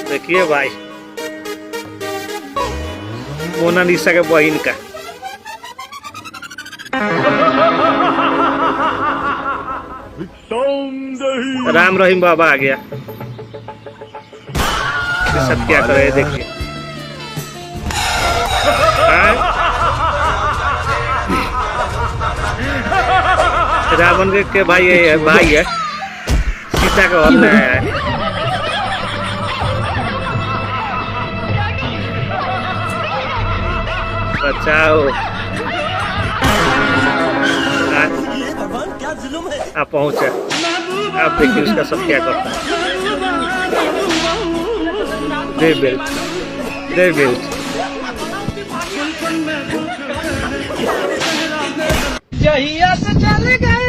देखिए भाई मोनालिसा के बहन का राम रहीम बाबा आ गया। सब क्या कर रहे हैं देखिए। रावण के भाई है सीता का हल में आया है। बचाओ आप पहुंचे। आप देखिए उसका सब क्या करता है। दे बेल्ट जहिया से चल गए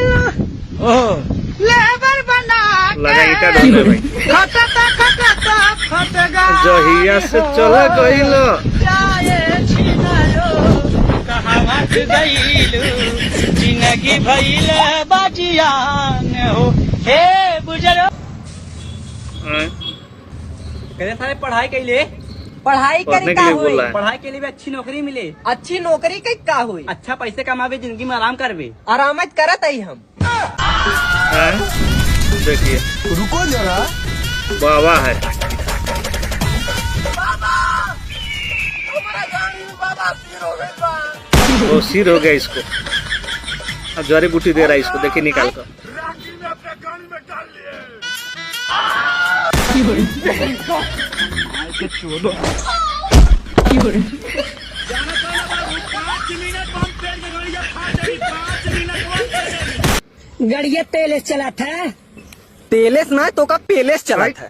लेबर बना लगा ईटा ढोने भाई। खटगा जहिया से चल गइलो कहावत गइलू जिंदगी भइल बाजियान हो हे बुझलो। कहते सारे पढ़ाई कैले पढ़ाई करे का हुई। पढ़ाई के लिए भी अच्छी नौकरी मिले। अच्छी नौकरी के का हुई। अच्छा पैसे कमावे जिंदगी में आराम करवे। आराम करत ही हम। देखिए रुको जरा बाबा है। वो सिर हो गया इसको। अब जड़ी बूटी दे रहा है इसको। देखिए निकाल कर। गड़िया तेलेस चला था। तेलेस ना तो का पेलेस चला था।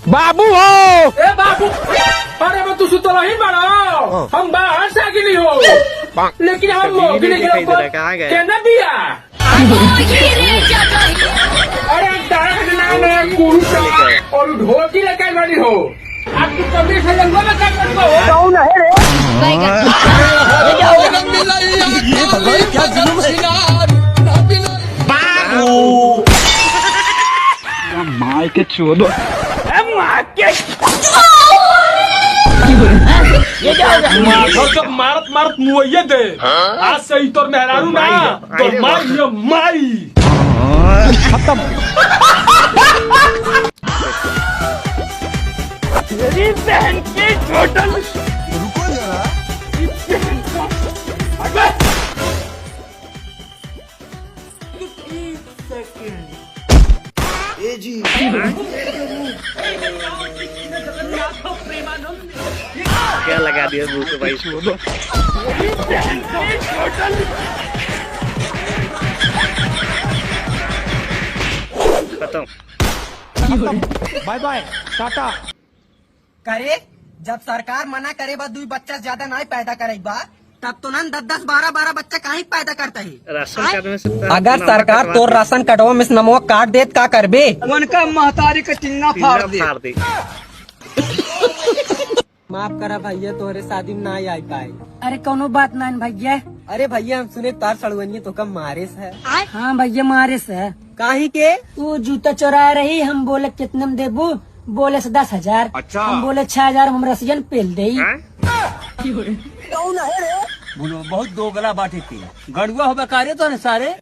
बाबू हो ए बाबू अरे मैं तू सुतला ही बड़ा हम बाहर से आगे नहीं हो लेकिन हम मोगिनी के ऊपर कहना दिया अरे तारा का नाम है कुरुता और ढोलकी लेकर बड़ी हो आप तू कभी से लंगो में क्या करते हो कौन है रे ये भगवान क्या जुल्म है। बाबू माय के चोदो मारत मुआये दे आज से ही तोर मेहरारू ना तो माई खत्म। मेरी बहन की टोटल रुको जरा ए जी क्या लगा दिया मुंह पे भाई इसको। खत्म। Bye bye tata. करे जब सरकार मना करे बा 2 बच्चा ज्यादा नहीं पैदा करे बा तब तो ना 10-10 12-12 बच्चा काहे पैदा करता है। राशन कार्ड में से अगर सरकार तो राशन कार्डवा में नमवा काट देत का करबे। उनका महतारी का चिन्ना फाड़ दे। माफ करा भैया तोहरे शादी में ना आई पाए। अरे कोनो बात नहीं भैया। अरे भैया हम सुने तार सड़वनिये तो कम मारिस है। हाँ भैया मारे से। काहे के तू जूता चुरा रही हम बोले कितने में देबू बोले से 10,000। अच्छा। हम बोले 6,000 हम रसियन पेल दे। बोलो बहुत दोगला बाटे थी गड़ुआ हो बेकारे तो न सारे।